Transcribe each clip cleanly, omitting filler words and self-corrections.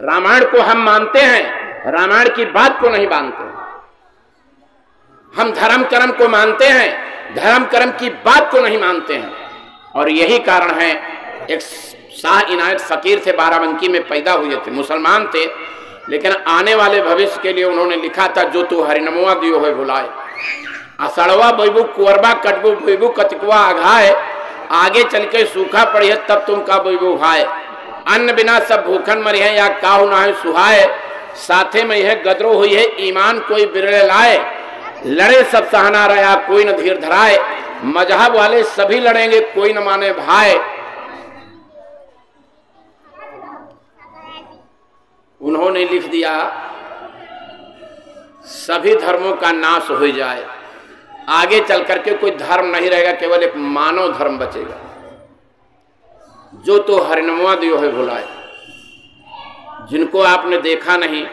रामायण को हम मानते हैं, रामायण की बात को नहीं मानते। हम धर्म कर्म को मानते हैं, धर्म कर्म की बात को नहीं मानते हैं। और यही कारण है, एक शाह इनायत फकीर थे, बाराबंकी में पैदा हुए थे, मुसलमान थे, लेकिन आने वाले भविष्य के लिए उन्होंने लिखा था, जो तू हरिनमुआ दियो है भुलाए, असड़वा बैबू कुरबा कटबू बैबू कतकुआ आघाए, आगे चल के सूखा पड़ी है तब तुम का बैबू भाए, अन्न बिना सब भूखन मरी है या काहू ना है सुहाए, साथे में यह गदरो हुई है ईमान कोई बिरले लाए, लड़े सब सहना रहा कोई न धीर धराए, मजहब वाले सभी लड़ेंगे कोई न माने भाई। उन्होंने लिख दिया, सभी धर्मों का नाश हो जाए, आगे चल करके कोई धर्म नहीं रहेगा, केवल एक मानव धर्म बचेगा, जो तो हरिनमुआ दियो है भुलाए। जिनको आपने देखा नहीं,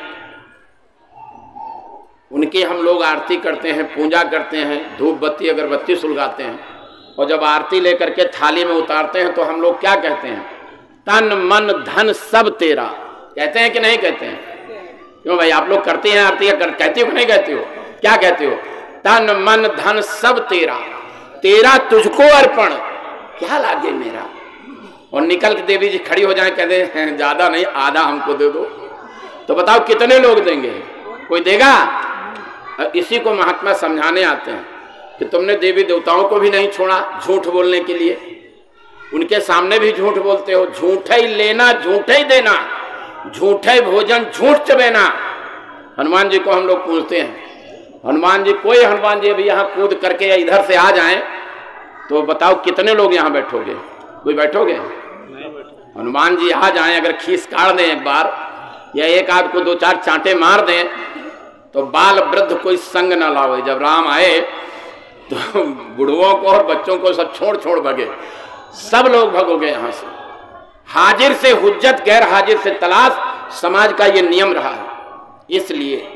उनकी हम लोग आरती करते हैं, पूजा करते हैं, धूप बत्ती अगरबत्ती सुलगाते हैं, और जब आरती लेकर के थाली में उतारते हैं तो हम लोग क्या कहते हैं? तन मन धन सब तेरा। कहते हैं कि नहीं कहते हैं? क्यों भाई, आप लोग करते हैं आरती, कहते हो कि नहीं कहते हो? क्या कहते हो? तन मन धन सब तेरा, तेरा तुझको अर्पण, क्या लागे मेरा। और निकल के देवी जी खड़ी हो जाए, कहते हैं ज्यादा नहीं, आधा हमको दे दो। तो बताओ कितने लोग देंगे? कोई देगा? इसी को महात्मा समझाने आते हैं कि तुमने देवी देवताओं को भी नहीं छोड़ा झूठ बोलने के लिए, उनके सामने भी झूठ बोलते हो। झूठा ही लेना, झूठा ही देना, झूठा ही भोजन, झूठ चबेना। हनुमान जी को हम लोग पूछते हैं, हनुमान जी, कोई हनुमान जी अभी यहाँ कूद करके या इधर से आ जाएं तो बताओ कितने लोग यहाँ बैठोगे? कोई बैठोगे? हनुमान जी आ जाएं, अगर खीस काट दें एक बार, या एक आध को दो चार चांटे मार दें, तो बाल वृद्ध कोई संग ना लावे। जब राम आए तो बुढ़ुओं को और बच्चों को सब छोड़ छोड़ भगे, सब लोग भगोगे यहाँ से। हाजिर से हुज्जत, गैर हाजिर से तलाश, समाज का ये नियम रहा है। इसलिए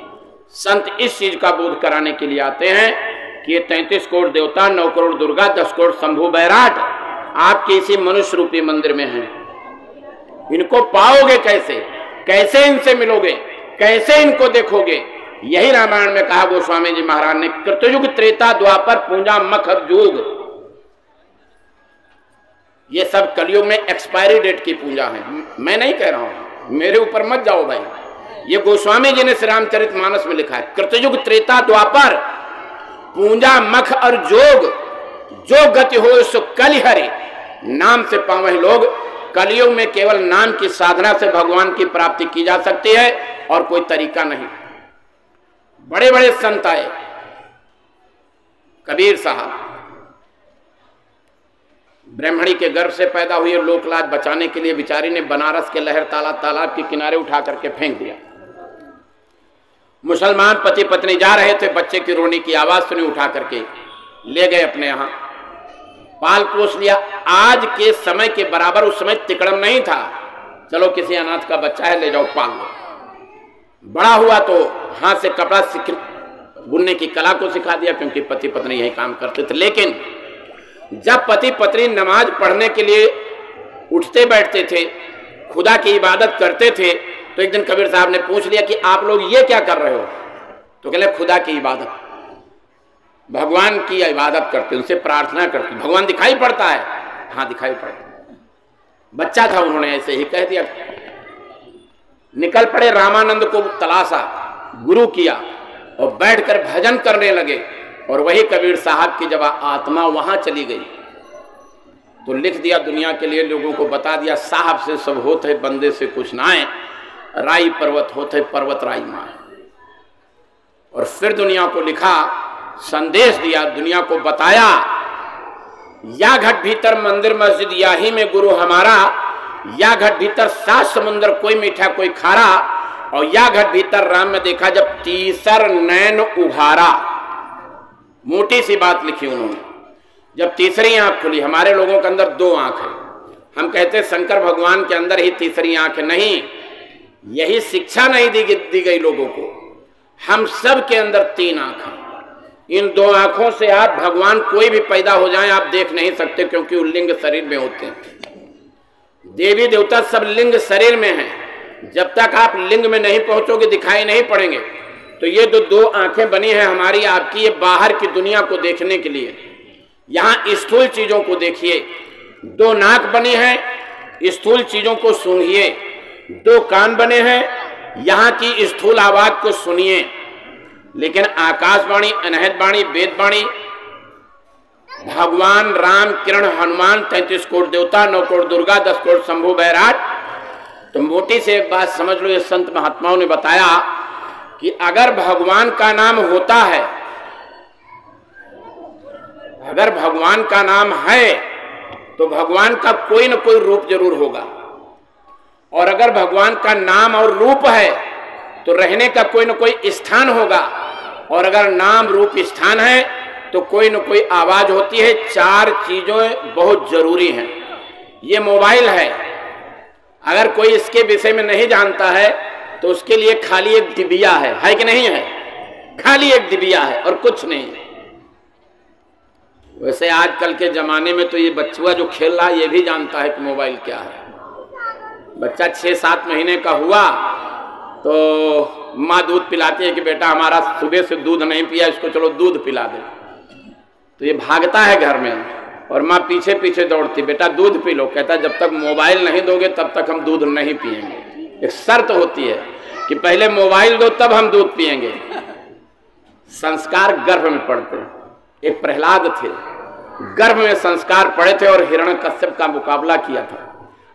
संत इस चीज का बोध कराने के लिए आते हैं कि ये 33 करोड़ देवता, 9 करोड़ दुर्गा, 10 करोड़ शंभु बैराट आपके इसी मनुष्य रूपी मंदिर में हैं। इनको पाओगे कैसे? कैसे इनसे मिलोगे? कैसे इनको देखोगे? यही रामायण में कहा गोस्वामी जी महाराज ने, कृतयुग त्रेता द्वापर पूजा मख जुग। ये सब कलयुग में एक्सपायरी डेट की पूजा है, मैं नहीं कह रहा हूं, मेरे ऊपर मत जाओ भाई। ये गोस्वामी जी ने श्री रामचरितमानस में लिखा है, कृतयुग त्रेता द्वापर पूजा मख और जोग, जो गति हो सो कलिहरे, नाम से पावह लोग। कलयुग में केवल नाम की साधना से भगवान की प्राप्ति की जा सकती है और कोई तरीका नहीं। बड़े बड़े संत आए, कबीर साहब ब्राह्मणी के गर्भ से पैदा हुए, लोकलाज बचाने के लिए बेचारी ने बनारस के लहर तालाब के किनारे उठा करके फेंक दिया। मुसलमान पति पत्नी जा रहे थे, बच्चे की रोने की आवाज सुनी, उठा करके ले गए अपने यहाँ, पाल पोस लिया। आज के समय के बराबर उस समय तिकड़म नहीं था, चलो किसी अनाथ का बच्चा है ले जाओ पाल लो। बड़ा हुआ तो हाथ से कपड़ा बुनने की कला को सिखा दिया, क्योंकि पति पत्नी यही काम करते थे। लेकिन जब पति पत्नी नमाज पढ़ने के लिए उठते बैठते थे, खुदा की इबादत करते थे, तो एक दिन कबीर साहब ने पूछ लिया कि आप लोग ये क्या कर रहे हो? तो कहले खुदा की इबादत, भगवान की इबादत करते, उनसे प्रार्थना करते। भगवान दिखाई पड़ता है? हाँ दिखाई पड़ता है। बच्चा था, उन्होंने ऐसे ही कह दिया। निकल पड़े, रामानंद को तलाशा, गुरु किया और बैठकर भजन करने लगे। और वही कबीर साहब की जब आत्मा वहां चली गई तो लिख दिया दुनिया के लिए, लोगों को बता दिया, साहब से सब होते बंदे से कुछ ना है, राई पर्वत होते पर्वत राई माए। और फिर दुनिया को लिखा, संदेश दिया, दुनिया को बताया, या घट भीतर मंदिर मस्जिद याही में गुरु हमारा, या घट भीतर 7 समुंदर कोई मीठा कोई खारा, और या घट भीतर राम में देखा जब तीसर नैन उभारा। मोटी सी बात लिखी उन्होंने, जब तीसरी आंख खुली। हमारे लोगों के अंदर 2 आंख है, हम कहते शंकर भगवान के अंदर ही तीसरी आंख नहीं, यही शिक्षा नहीं दी गई लोगों को। हम सब के अंदर 3 आंख हैं। इन 2 आंखों से आप भगवान कोई भी पैदा हो जाए आप देख नहीं सकते, क्योंकि वो लिंग शरीर में होते हैं। देवी देवता सब लिंग शरीर में हैं, जब तक आप लिंग में नहीं पहुंचोगे दिखाई नहीं पड़ेंगे। तो ये जो दो आंखें बनी हैं हमारी आपकी, ये बाहर की दुनिया को देखने के लिए, यहाँ स्थूल चीजों को देखिए। दो नाक बनी है, स्थूल चीजों को सूंघिए। दो कान बने हैं, यहाँ की स्थूल आवाज को सुनिए। लेकिन आकाशवाणी, अनहदवाणी, वेदवाणी, भगवान राम, किरण, हनुमान, 33 कोट देवता, 9 कोट दुर्गा, 10 कोट शंभु बैराट। तो मोटी से एक बात समझ लो, ये संत महात्माओं ने बताया कि अगर भगवान का नाम होता है, अगर भगवान का नाम है तो भगवान का कोई न कोई रूप जरूर होगा। और अगर भगवान का नाम और रूप है तो रहने का कोई न कोई स्थान होगा। और अगर नाम रूप स्थान है तो कोई न कोई आवाज होती है। चार चीजें बहुत जरूरी हैं। ये मोबाइल है, अगर कोई इसके विषय में नहीं जानता है तो उसके लिए खाली एक डिबिया है कि नहीं है? खाली एक डिबिया है और कुछ नहीं है। वैसे आजकल के जमाने में तो ये बच्चा जो खेल रहा है ये भी जानता है कि मोबाइल क्या है। बच्चा 6-7 महीने का हुआ तो माँ दूध पिलाती है कि बेटा हमारा सुबह से दूध नहीं पिया, इसको चलो दूध पिला दे। तो ये भागता है घर में और माँ पीछे पीछे दौड़ती, बेटा दूध पी लो। कहता जब तक मोबाइल नहीं दोगे तब तक हम दूध नहीं पिएंगे। एक शर्त होती है कि पहले मोबाइल दो तब हम दूध पिएंगे। संस्कार गर्भ में पड़ते हैं। एक प्रहलाद थे, गर्भ में संस्कार पड़े थे और हिरण्यकश्यप का मुकाबला किया था।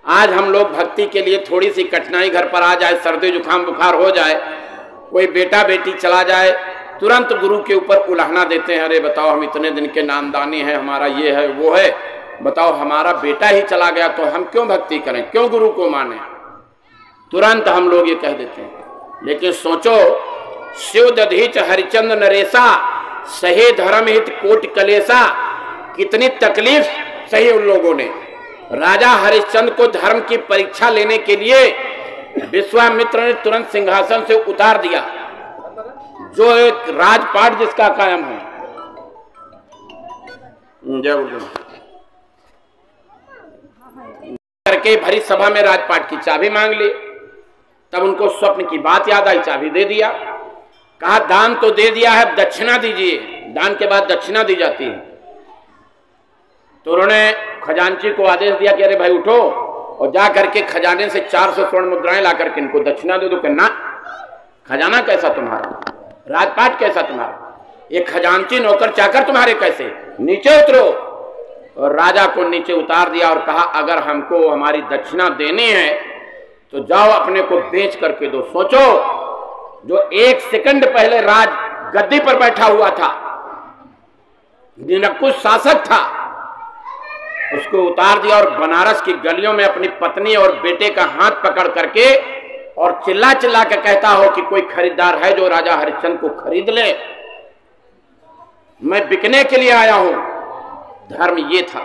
आज हम लोग भक्ति के लिए थोड़ी सी कठिनाई घर पर आ जाए, सर्दी जुकाम बुखार हो जाए, कोई बेटा बेटी चला जाए, तुरंत गुरु के ऊपर उलाहना देते हैं। अरे बताओ हम इतने दिन के नामदानी हैं, हमारा ये है वो है, बताओ हमारा बेटा ही चला गया तो हम क्यों भक्ति करें, क्यों गुरु को माने। तुरंत हम लोग ये कह देते हैं। लेकिन सोचो, शिव दधीच हरिचंद्र नरेशा, सहे धर्म हित कोट कलेसा। कितनी तकलीफ सही उन लोगों ने। राजा हरिश्चंद्र को धर्म की परीक्षा लेने के लिए विश्वामित्र ने तुरंत सिंहासन से उतार दिया, जो एक राजपाट जिसका कायम है। करके भरी सभा में राजपाट की चाबी मांग ली। तब उनको स्वप्न की बात याद आई, चाबी दे दिया। कहा दान तो दे दिया है, दक्षिणा दीजिए। दान के बाद दक्षिणा दी जाती है। तो उन्होंने खजांची को आदेश दिया कि अरे भाई उठो और जा करके खजाने से 400 स्वर्ण मुद्राएं ला करके इनको दक्षिणा दे दो। कहना खजाना कैसा तुम्हारा, राजपाट कैसा तुम्हारा, ये खजांची नौकर चाकर तुम्हारे कैसे, नीचे उतरो। और राजा को नीचे उतार दिया और कहा अगर हमको हमारी दक्षिणा देनी है तो जाओ अपने को बेच करके दो। सोचो, जो 1 सेकंड पहले राज गद्दी पर बैठा हुआ था, निरंकुश शासक था, उसको उतार दिया और बनारस की गलियों में अपनी पत्नी और बेटे का हाथ पकड़ करके और चिल्ला चिल्ला के कहता हो कि कोई खरीदार है जो राजा हरिश्चंद्र को खरीद ले, मैं बिकने के लिए आया हूं। धर्म ये था।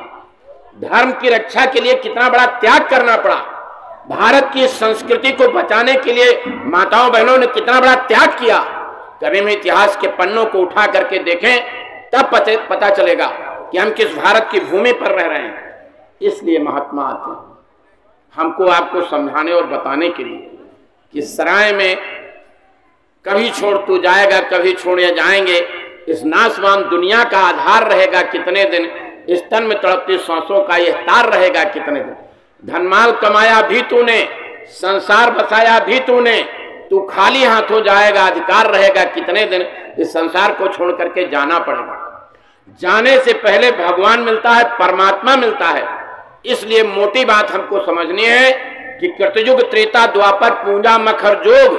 धर्म की रक्षा के लिए कितना बड़ा त्याग करना पड़ा। भारत की संस्कृति को बचाने के लिए माताओं बहनों ने कितना बड़ा त्याग किया। कभी भी इतिहास के पन्नों को उठा करके देखें तब पता चलेगा कि हम किस भारत की भूमि पर रह रहे हैं। इसलिए महात्मा आते हैं हमको आपको समझाने और बताने के लिए कि सराय में कभी छोड़ तू जाएगा, कभी छोड़े जाएंगे। इस नाशवान दुनिया का आधार रहेगा कितने दिन, इस तन में तड़पती सांसों का यह तार रहेगा कितने दिन। धनमाल कमाया भी तूने, संसार बसाया भी तूने, तू खाली हाथों जाएगा, अधिकार रहेगा कितने दिन। इस संसार को छोड़ करके जाना पड़ेगा। जाने से पहले भगवान मिलता है, परमात्मा मिलता है। इसलिए मोटी बात हमको समझनी है कि कृतयुग त्रेता द्वापर पूजा मखर जोग,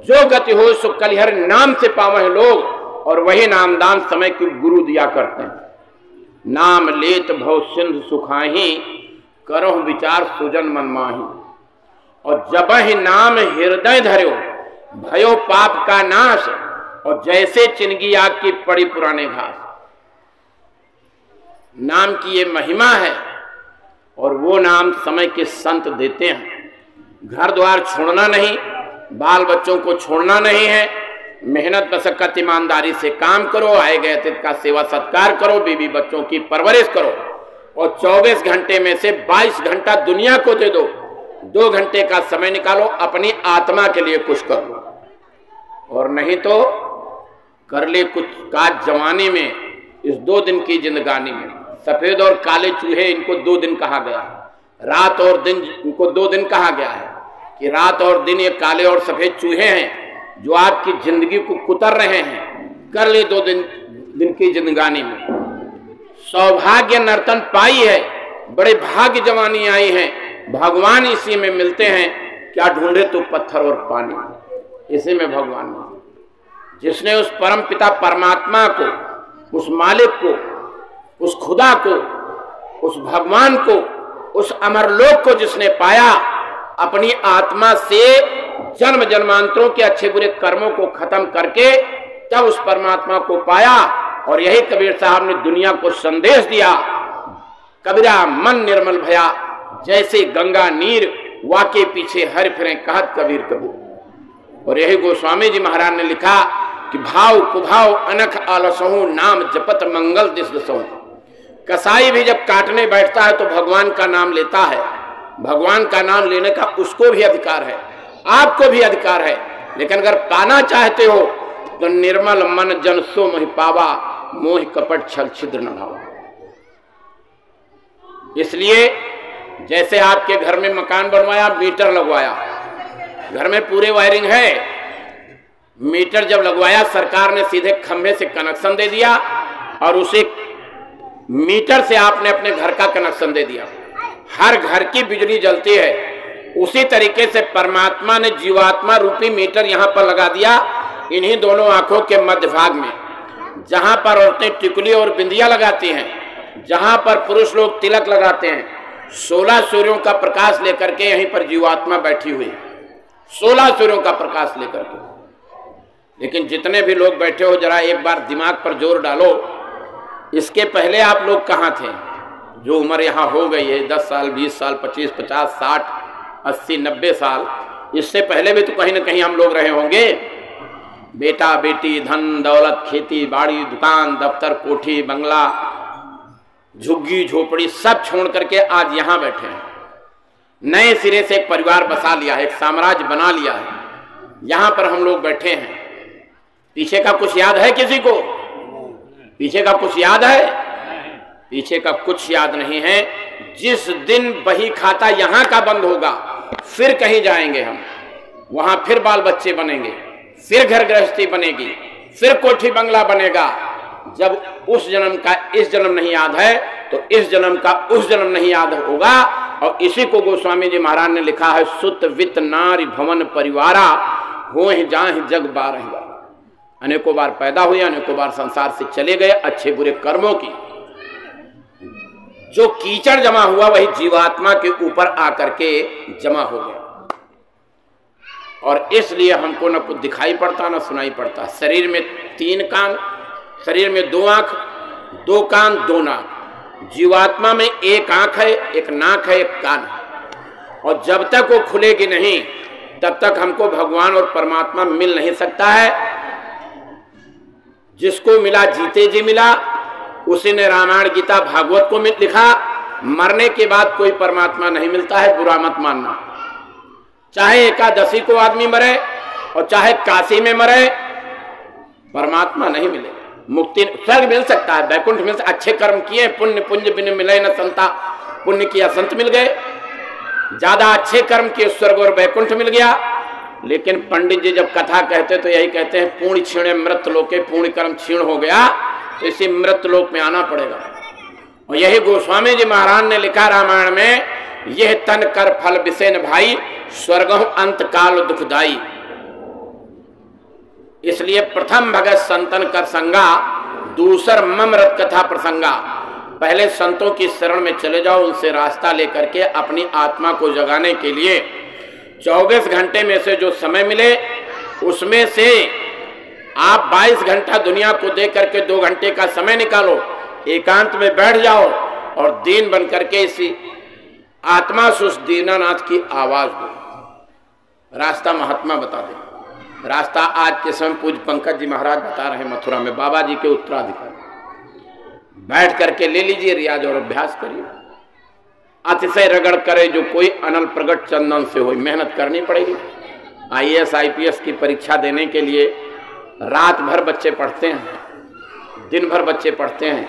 जो गति हो सो कलिहर नाम से पावह लोग। और वही नामदान समय के गुरु दिया करते हैं। नाम लेत भव सिंधु सुखाही, करो विचार सुजन मन माही। और जब ही नाम हृदय धर्यो, भयो पाप का नाश। और जैसे चिनगी आग की पड़ी पुराने घास। नाम की ये महिमा है और वो नाम समय के संत देते हैं। घर द्वार छोड़ना नहीं, बाल बच्चों को छोड़ना नहीं है। मेहनत मशक्कत ईमानदारी से काम करो, आए गए अतिथि का सेवा सत्कार करो, बीवी बच्चों की परवरिश करो और 24 घंटे में से 22 घंटा दुनिया को दे दो। 2 घंटे का समय निकालो, अपनी आत्मा के लिए कुछ कर लो, और नहीं तो कर ले कुछ काज जवानी में, इस 2 दिन की जिंदगानी में। सफेद और काले चूहे, इनको 2 दिन कहा गया है, रात और दिन इनको 2 दिन कहा गया है, कि रात और दिन ये काले और सफेद चूहे हैं जो आपकी जिंदगी को कुतर रहे हैं। कर ले 2 दिन की जिंदगानी में। सौभाग्य नर्तन पाई है, बड़े भाग्य जवानी आई है, भगवान इसी में मिलते हैं, क्या ढूंढे तो पत्थर और पानी, इसी में भगवान मिलते। जिसने उस परम पिता परमात्मा को, उस मालिक को, उस खुदा को, उस भगवान को, उस अमरलोक को जिसने पाया, अपनी आत्मा से जन्म जन्मांतरों के अच्छे बुरे कर्मों को खत्म करके तब उस परमात्मा को पाया। और यही कबीर साहब ने दुनिया को संदेश दिया, कबीरा मन निर्मल भया, जैसे गंगा नीर, वाके पीछे हर फिरे कहत कबीर कबूर। और यही गोस्वामी जी महाराज ने लिखा कि भाव कुभाव अनख आलसहु, नाम जपत मंगल दिस दसहु। कसाई भी जब काटने बैठता है तो भगवान का नाम लेता है। भगवान का नाम लेने का उसको भी अधिकार है, आपको भी अधिकार है, लेकिन अगर पाना चाहते हो तो निर्मल मन जन सो मोहि पावा, मोह कपट छल छिद्र न भावा। इसलिए जैसे आपके घर में मकान बनवाया, मीटर लगवाया, घर में पूरे वायरिंग है, मीटर जब लगवाया सरकार ने सीधे खंभे से कनेक्शन दे दिया और उसे मीटर से आपने अपने घर का कनेक्शन दे दिया, हर घर की बिजली जलती है। उसी तरीके से परमात्मा ने जीवात्मा रूपी मीटर यहां पर लगा दिया, इन्हीं दोनों आंखों के मध्य भाग में, जहां पर औरतें टिकुली और बिंदिया लगाती हैं, जहां पर पुरुष लोग तिलक लगाते हैं। 16 सूर्यों का प्रकाश लेकर के यहीं पर जीवात्मा बैठी हुई है, 16 सूर्यों का प्रकाश लेकर के। लेकिन जितने भी लोग बैठे हो, जरा एक बार दिमाग पर जोर डालो, इसके पहले आप लोग कहाँ थे? जो उम्र यहाँ हो गई है 10 साल, 20 साल, 25, 50, 60, 80, 90 साल, इससे पहले भी तो कहीं ना कहीं हम लोग रहे होंगे। बेटा बेटी, धन दौलत, खेती बाड़ी, दुकान, दफ्तर, कोठी, बंगला, झुग्गी झोपड़ी सब छोड़ करके आज यहाँ बैठे हैं। नए सिरे से एक परिवार बसा लिया है, एक साम्राज्य बना लिया है, यहाँ पर हम लोग बैठे हैं। पीछे का कुछ याद है किसी को? पीछे का कुछ याद है? पीछे का कुछ याद नहीं है। जिस दिन बही खाता यहाँ का बंद होगा, फिर कहीं जाएंगे हम, वहां फिर बाल बच्चे बनेंगे, फिर घर गृहस्थी बनेगी, फिर कोठी बंगला बनेगा। जब उस जन्म का इस जन्म नहीं याद है तो इस जन्म का उस जन्म नहीं याद होगा। और इसी को गोस्वामी जी महाराज ने लिखा है, सुत वित्त नारी भवन परिवारा, हो जाहि जग बारह। अनेकों बार पैदा हुए, अनेकों बार संसार से चले गए, अच्छे बुरे कर्मों की जो कीचड़ जमा हुआ वही जीवात्मा के ऊपर आकर के जमा हो गया। और इसलिए हमको न कुछ दिखाई पड़ता न सुनाई पड़ता। शरीर में 3 कान, शरीर में 2 आंख, 2 कान, 2 नाक। जीवात्मा में 1 आंख है, 1 नाक है, 1 कान है। और जब तक वो खुलेगी नहीं तब तक हमको भगवान और परमात्मा मिल नहीं सकता है। जिसको मिला जीते जी मिला, उसी ने रामायण गीता भागवत को लिखा। मरने के बाद कोई परमात्मा नहीं मिलता है, बुरा मत मानना। चाहे एकादशी को आदमी मरे और चाहे काशी में मरे, परमात्मा नहीं मिलेगा। मुक्ति स्वर्ग मिल सकता है, वैकुंठ मिल सकता है, अच्छे कर्म किए, पुण्य पुंज बिन मिले न संता, पुण्य किया संत मिल गए, ज्यादा अच्छे कर्म किए स्वर्ग और वैकुंठ मिल गया। लेकिन पंडित जी जब कथा कहते तो यही कहते हैं, पूर्ण क्षीण मृत लोके, पूर्ण कर्म क्षीण हो गया तो इसी मृत लोक में आना पड़ेगा। और यही गोस्वामी जी महाराज ने लिखा रामायण में, यह तन कर फल बिसेन भाई, स्वर्गहु अंत काल दुखदाई। इसलिए प्रथम भगत संतन कर संगा, दूसर ममरत कथा प्रसंगा। पहले संतों की शरण में चले जाओ, उनसे रास्ता लेकर के अपनी आत्मा को जगाने के लिए 24 घंटे में से जो समय मिले उसमें से आप 22 घंटा दुनिया को दे करके 2 घंटे का समय निकालो, एकांत में बैठ जाओ और दीन बन करके इसी आत्मा से उस दीनानाथ की आवाज दो। रास्ता महात्मा बता दे। रास्ता आज के समय पूज्य पंकज जी महाराज बता रहे हैं, मथुरा में बाबा जी के उत्तराधिकारी। बैठ करके ले लीजिए, रियाज और अभ्यास करिए। अतिशय रगड़ करे जो कोई अनल प्रगट चंदन से हो। मेहनत करनी पड़ेगी। IAS IPS की परीक्षा देने के लिए रात भर बच्चे पढ़ते हैं, दिन भर बच्चे पढ़ते हैं,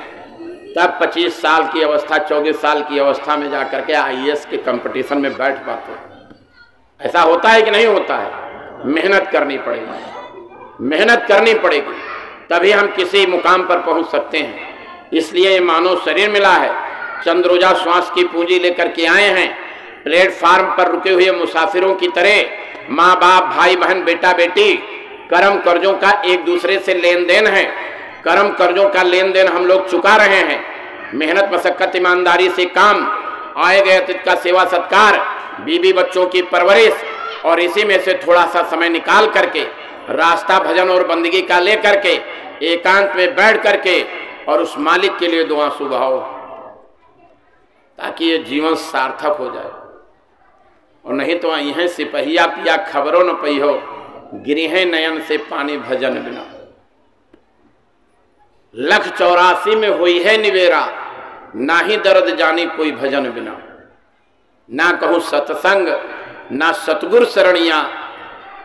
तब 25 साल की अवस्था 24 साल की अवस्था में जाकर के IAS के कंपटीशन में बैठ पाते हैं। ऐसा होता है कि नहीं होता है? मेहनत करनी पड़ेगी, मेहनत करनी पड़ेगी, तभी हम किसी मुकाम पर पहुंच सकते हैं। इसलिए ये मानव शरीर मिला है, चंद रोजा श्वास की पूंजी लेकर के आए हैं। प्लेटफार्म पर रुके हुए मुसाफिरों की तरह माँ बाप, भाई बहन, बेटा बेटी, कर्म कर्जों का एक दूसरे से लेन देन है। कर्म कर्जों का लेन देन हम लोग चुका रहे हैं। मेहनत मशक्कत ईमानदारी से काम, आए गए अतिथि का सेवा सत्कार, बीबी बच्चों की परवरिश, और इसी में से थोड़ा सा समय निकाल करके रास्ता भजन और बंदगी का ले करके एकांत में बैठ करके और उस मालिक के लिए दुआ सुबहाओ, ताकि ये जीवन सार्थक हो जाए। और नहीं तो यहीं सिपहिया पिया खबरों न पई हो, गिरी है नयन से पानी भजन बिना। 184 में हुई है निवेरा, ना ही दर्द जानी कोई भजन बिना। ना कहूं सत्संग, ना सतगुरु शरणिया,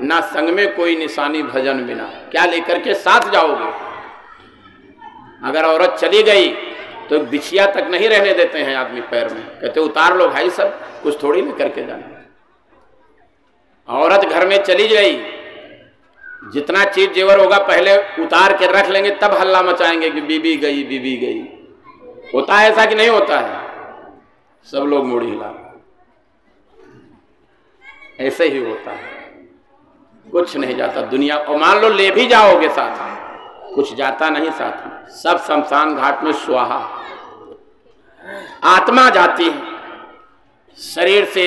ना संग में कोई निशानी भजन बिना। क्या लेकर के साथ जाओगे? अगर औरत चली गई तो बिछिया तक नहीं रहने देते हैं आदमी पैर में, कहते उतार लो भाई, सब कुछ थोड़ी लेकर के जाना। औरत घर में चली गई, जितना चीज जेवर होगा पहले उतार के रख लेंगे, तब हल्ला मचाएंगे कि बीबी गई, बीबी गई। होता है ऐसा कि नहीं होता है? सब लोग मुड़ी हिला, ऐसे ही होता है। कुछ नहीं जाता दुनिया, और मान लो ले भी जाओगे साथ में, कुछ जाता नहीं साथ में, सब शमशान घाट में स्वाहा। आत्मा जाती है, शरीर से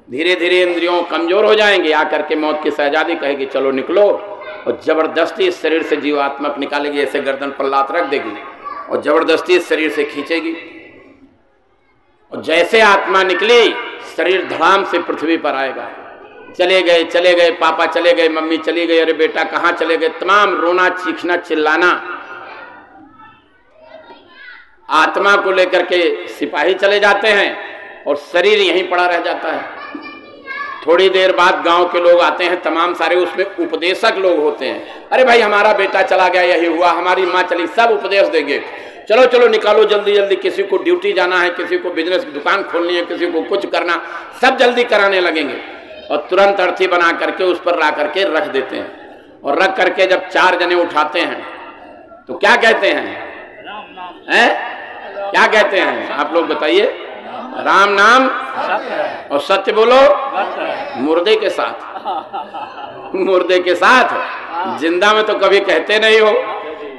धीरे धीरे इंद्रियों कमजोर हो जाएंगे, आकर के मौत की शहजादी कहेगी चलो निकलो, और जबरदस्ती इस शरीर से जीवात्मा निकालेगी, ऐसे गर्दन पर लात रख देगी और जबरदस्ती इस शरीर से खींचेगी। और जैसे आत्मा निकली, शरीर धड़ाम से पृथ्वी पर आएगा। चले गए पापा, चले गए मम्मी, चली गई, अरे बेटा कहाँ चले गए, तमाम रोना चीखना चिल्लाना। आत्मा को लेकर के सिपाही चले जाते हैं और शरीर यहीं पड़ा रह जाता है। थोड़ी देर बाद गांव के लोग आते हैं, तमाम सारे, उसमें उपदेशक लोग होते हैं। अरे भाई हमारा बेटा चला गया, यही हुआ, हमारी माँ चली, सब उपदेश देंगे। चलो चलो निकालो जल्दी जल्दी, किसी को ड्यूटी जाना है, किसी को बिजनेस की दुकान खोलनी है, किसी को कुछ करना, सब जल्दी कराने लगेंगे। और तुरंत अर्थी बना करके उस पर ला करके रख देते हैं। और रख करके जब 4 जने उठाते हैं तो क्या कहते हैं? क्या कहते हैं आप लोग बताइए? राम नाम और सत्य बोलो, मुर्दे के साथ। मुर्दे के साथ, जिंदा में तो कभी कहते नहीं हो।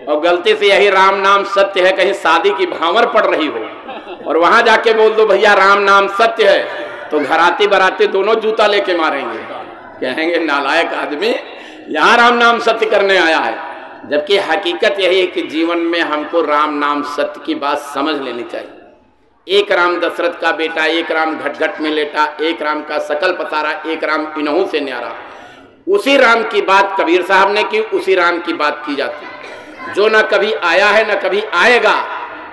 और गलती से यही राम नाम सत्य है, कहीं शादी की भांवर पड़ रही हो और वहां जाके बोल दो भैया राम नाम सत्य है, तो घराती बराती दोनों जूता लेके मारेंगे, कहेंगे नालायक आदमी यहाँ राम नाम सत्य करने आया है। जबकि हकीकत यही है कि जीवन में हमको राम नाम सत्य की बात समझ लेनी चाहिए। एक राम दशरथ का बेटा, एक राम घट घट में लेटा, एक राम का सकल पसारा, एक राम इन्हों से न्यारा। उसी राम की बात कबीर साहब ने की, उसी राम की बात की जाती। जो न कभी आया है न कभी आएगा,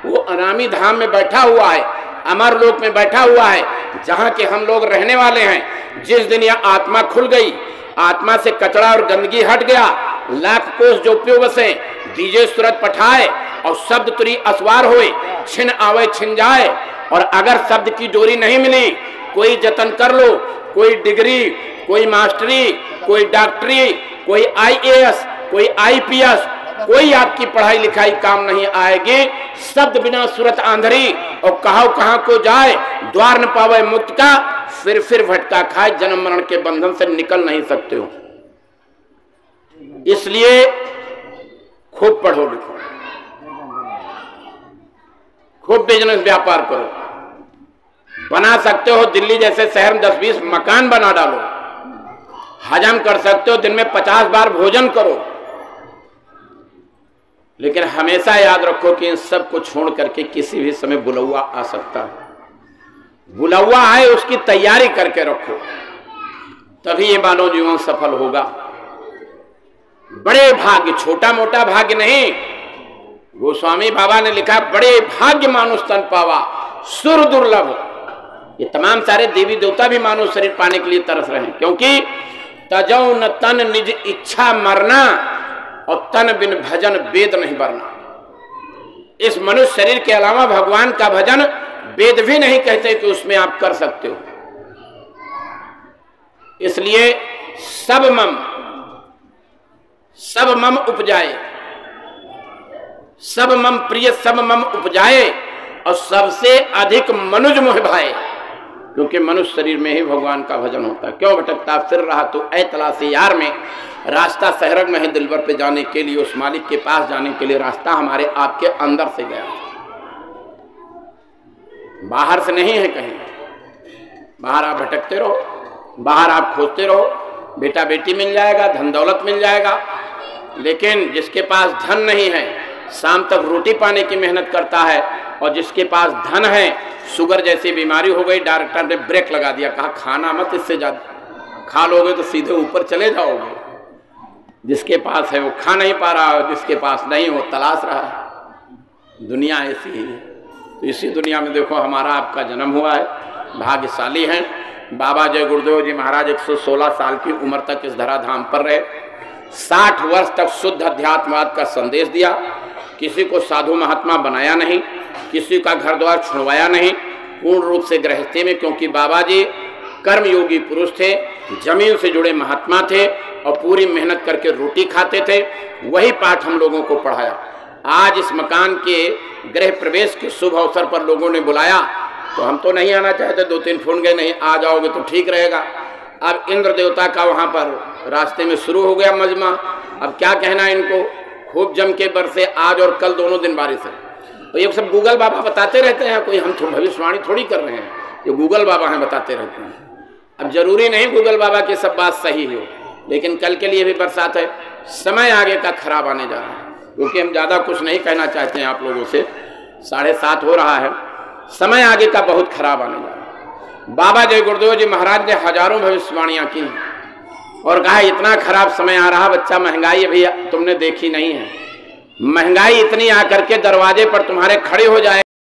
वो अनामी धाम में बैठा हुआ है, अमर लोक में बैठा हुआ है, जहां के हम लोग रहने वाले हैं। जिस दिन यह आत्मा खुल गई, आत्मा से कचरा और गंदगी हट गया, लाख कोष जो प्यो बसे, दीजे सूरत पठाए और शब्द तुरी असवार होए, छिन आवे छिन जाए। और अगर शब्द की डोरी नहीं मिली, कोई जतन कर लो, कोई डिग्री, कोई मास्टरी, कोई डॉक्टरी, कोई IAS, कोई IPS, कोई आपकी पढ़ाई लिखाई काम नहीं आएगी। शब्द बिना सूरत आंधरी, और कहां को जाए, द्वार न पावे मुक्त का, फिर भटका खाए, जन्म मरण के बंधन से निकल नहीं सकते हो। इसलिए खूब पढ़ो लिखो, खूब बिजनेस व्यापार करो। बना सकते हो दिल्ली जैसे शहर में 10-20 मकान बना डालो, हजम कर सकते हो, दिन में 50 बार भोजन करो। लेकिन हमेशा याद रखो कि इन सब को छोड़ करके किसी भी समय बुलौआ आ सकता है। बुलौआ आए उसकी तैयारी करके रखो, तभी ये मानव जीवन सफल होगा। बड़े भाग्य, छोटा मोटा भाग्य नहीं। गोस्वामी बाबा ने लिखा, बड़े भाग्य मानुष तन पावा, सुर दुर्लभ। ये तमाम सारे देवी देवता भी मानव शरीर पाने के लिए तरस रहे हैं, क्योंकि तजौ न तन निज इच्छा मरना और तन बिन भजन वेद नहीं बरना। इस मनुष्य शरीर के अलावा भगवान का भजन वेद भी नहीं कहते कि उसमें आप कर सकते हो। इसलिए सब मम उपजाए, सब मम प्रिय सब मम उपजाए और सबसे अधिक मनुज मोह भाए, क्योंकि मनुष्य शरीर में ही भगवान का भजन होता है। क्यों भटकता फिर रहा तो ऐ तलाशे यार में, रास्ता सहरग में है दिलबर पे जाने के लिए, उस मालिक के पास जाने के लिए रास्ता हमारे आपके अंदर से गया, बाहर से नहीं है कहीं। बाहर आप भटकते रहो, बाहर आप खोजते रहो, बेटा बेटी मिल जाएगा, धन दौलत मिल जाएगा, लेकिन जिसके पास धन नहीं है शाम तक रोटी पाने की मेहनत करता है, और जिसके पास धन है शुगर जैसी बीमारी हो गई, डॉक्टर ने ब्रेक लगा दिया, कहा खाना मत, इससे ज्यादा खा लोगे तो सीधे ऊपर चले जाओगे। जिसके पास है वो खा नहीं पा रहा है, जिसके पास नहीं वो तलाश रहा है। दुनिया ऐसी ही है। तो इसी दुनिया में देखो हमारा आपका जन्म हुआ है, भाग्यशाली हैं। बाबा जय गुरुदेव जी महाराज 116 साल की उम्र तक इस धराधाम पर रहे, 60 वर्ष तक शुद्ध अध्यात्मवाद का संदेश दिया, किसी को साधु महात्मा बनाया नहीं, किसी का घर द्वार छुड़वाया नहीं, पूर्ण रूप से गृहस्थी में, क्योंकि बाबा जी कर्मयोगी पुरुष थे, जमीन से जुड़े महात्मा थे और पूरी मेहनत करके रोटी खाते थे। वही पाठ हम लोगों को पढ़ाया। आज इस मकान के गृह प्रवेश के शुभ अवसर पर लोगों ने बुलाया, तो हम तो नहीं आना चाहते, 2-3 फोन गए, नहीं आ जाओगे तो ठीक रहेगा। अब इंद्र देवता का वहाँ पर रास्ते में शुरू हो गया मजमा। अब क्या कहना है इनको, खूब जम के बरसे आज और कल दोनों दिन बारिश है। तो ये सब गूगल बाबा बताते रहते हैं, कोई हम भविष्यवाणी थोड़ी कर रहे हैं, ये गूगल बाबा हैं बताते रहते हैं। अब जरूरी नहीं गूगल बाबा की सब बात सही हो, लेकिन कल के लिए भी बरसात है, समय आगे का खराब आने जा रहा है। क्योंकि हम ज़्यादा कुछ नहीं कहना चाहते हैं आप लोगों से, 7:30 हो रहा है, समय आगे का बहुत खराब आने जा रहा है। बाबा जय गुरुदेव जी महाराज ने हजारों भविष्यवाणियाँ की और कहा इतना खराब समय आ रहा बच्चा, महंगाई अभी तुमने देखी नहीं है, महंगाई इतनी आकर के दरवाजे पर तुम्हारे खड़े हो जाए।